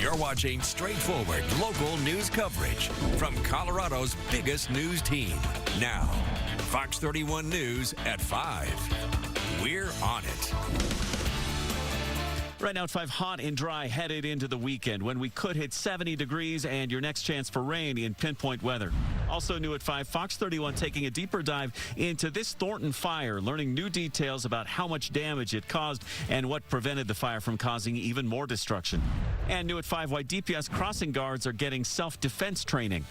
You're watching straightforward local news coverage from Colorado's biggest news team. Now, Fox 31 News at 5. We're on it. Right now at 5, hot and dry headed into the weekend when we could hit 70 degrees and your next chance for rain in pinpoint weather. Also new at 5, Fox 31 taking a deeper dive into this Thornton fire, learning new details about how much damage it caused and what prevented the fire from causing even more destruction. And new at 5, why DPS crossing guards are getting self-defense training.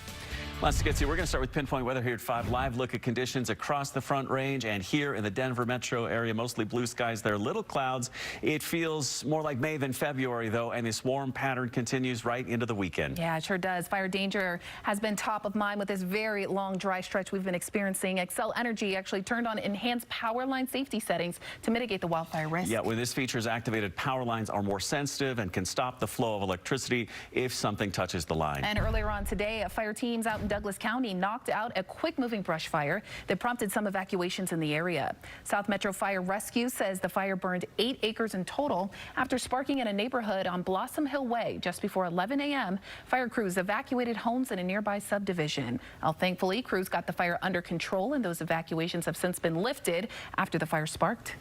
Lots to get to. We're going to start with pinpoint weather here at 5. Live look at conditions across the Front Range and here in the Denver metro area. Mostly blue skies. There are little clouds. It feels more like May than February, though, and this warm pattern continues right into the weekend. Yeah, it sure does. Fire danger has been top of mind with this very long dry stretch we've been experiencing. Xcel Energy actually turned on enhanced power line safety settings to mitigate the wildfire risk. Yeah, when this feature is activated, power lines are more sensitive and can stop the flow of electricity if something touches the line. And earlier on today, fire teams out in Douglas County knocked out a quick-moving brush fire that prompted some evacuations in the area. South Metro Fire Rescue says the fire burned 8 acres in total after sparking in a neighborhood on Blossom Hill Way just before 11 a.m. Fire crews evacuated homes in a nearby subdivision. Thankfully, crews got the fire under control, and those evacuations have since been lifted after the fire sparked.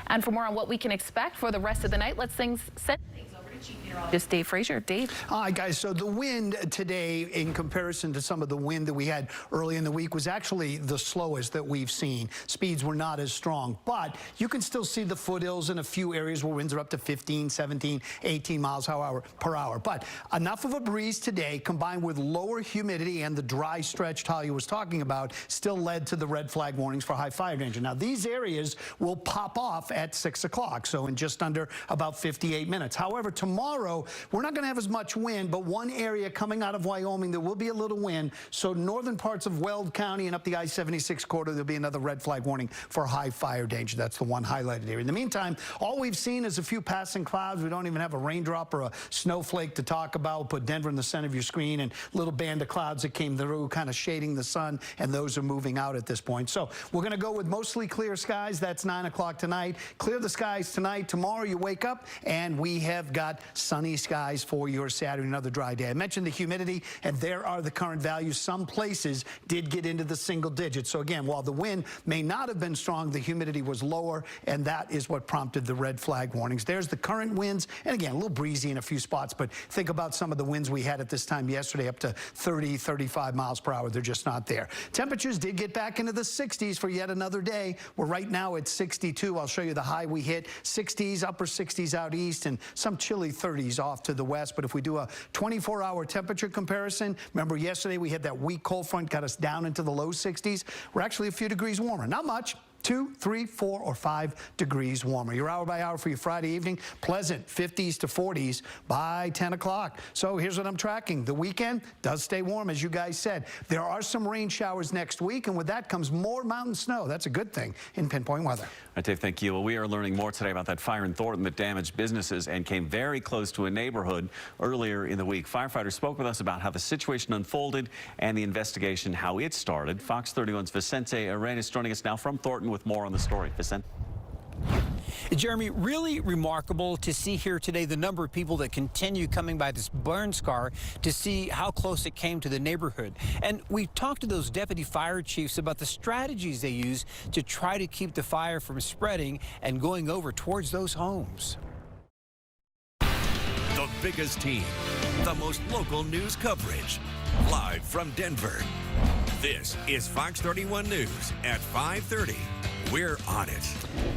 And for more on what we can expect for the rest of the night, let's send things over to Chief Meteorologist Dave Fraser. Dave. Hi, guys. So the wind today, in comparison to some of the wind that we had early in the week, was actually the slowest that we've seen. Speeds were not as strong, but you can still see the foothills in a few areas where winds are up to 15, 17, 18 miles per hour. But enough of a breeze today, combined with lower humidity and the dry stretch Talya was talking about, still led to the red flag warnings for high fire danger. Now, these areas will pop off at 6 o'clock, so in just under about 58 minutes. However, tomorrow, we're not going to have as much wind, but one area coming out of Wyoming, there will be a little wind. So northern parts of Weld County and up the I-76 corridor, there'll be another red flag warning for high fire danger. That's the one highlighted area. In the meantime, all we've seen is a few passing clouds. We don't even have a raindrop or a snowflake to talk about. We'll put Denver in the center of your screen and a little band of clouds that came through, kind of shading the sun, and those are moving out at this point. So we're going to go with mostly clear skies. That's 9 o'clock tonight. Clear the skies tonight. Tomorrow you wake up and we have got sunny skies for your Saturday, another dry day. I mentioned the humidity, and there are the current values. Some places did get into the single digits. So again, while the wind may not have been strong, the humidity was lower, and that is what prompted the red flag warnings. There's the current winds, and again, a little breezy in a few spots, but think about some of the winds we had at this time yesterday, up to 30, 35 miles per hour. They're just not there. Temperatures did get back into the 60s for yet another day. We're right now at 62. I'll show you the high we hit. 60s, upper 60s out east, and some chilly 30s off to the west. But if we do a 24-hour temperature comparison, remember yesterday we had that weak cold front, got us down into the low 60s. We're actually a few degrees warmer. Not much. 2, 3, 4, or 5 degrees warmer. Your hour by hour for your Friday evening, pleasant 50s to 40s by 10 o'clock. So here's what I'm tracking. The weekend does stay warm, as you guys said. There are some rain showers next week, and with that comes more mountain snow. That's a good thing in pinpoint weather. All right, Dave, thank you. Well, we are learning more today about that fire in Thornton that damaged businesses and came very close to a neighborhood earlier in the week. Firefighters spoke with us about how the situation unfolded and the investigation, how it started. Fox 31's Vicente Arenas joining us now from Thornton with more on the story. Vicente. Jeremy, really remarkable to see here today the number of people that continue coming by this burn scar to see how close it came to the neighborhood. And we talked to those deputy fire chiefs about the strategies they use to try to keep the fire from spreading and going over towards those homes. The biggest team, the most local news coverage, live from Denver. This is Fox 31 News at 5:30. We're on it.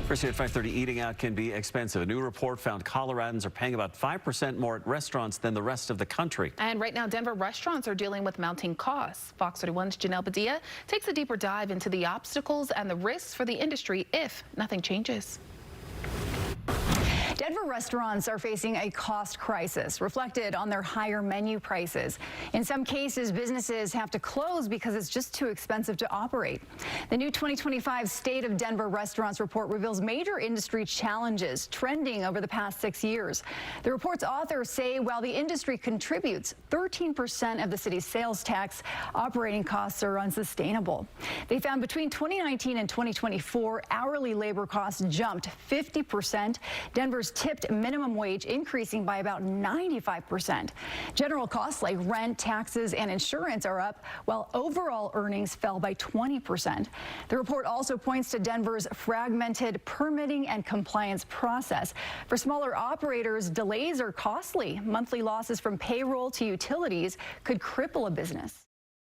First here at 5:30, eating out can be expensive. A new report found Coloradans are paying about 5% more at restaurants than the rest of the country. And right now, Denver restaurants are dealing with mounting costs. Fox 31's Janelle Badia takes a deeper dive into the obstacles and the risks for the industry if nothing changes. Denver restaurants are facing a cost crisis reflected on their higher menu prices. In some cases, businesses have to close because it's just too expensive to operate. The new 2025 State of Denver Restaurants report reveals major industry challenges trending over the past 6 years. The report's authors say while the industry contributes 13% of the city's sales tax, operating costs are unsustainable. They found between 2019 and 2024, hourly labor costs jumped 50%. Denver's Denver's tipped minimum wage increasing by about 95%. General costs like rent, taxes, and insurance are up, while overall earnings fell by 20%. The report also points to Denver's fragmented permitting and compliance process. For smaller operators, delays are costly. Monthly losses from payroll to utilities could cripple a business.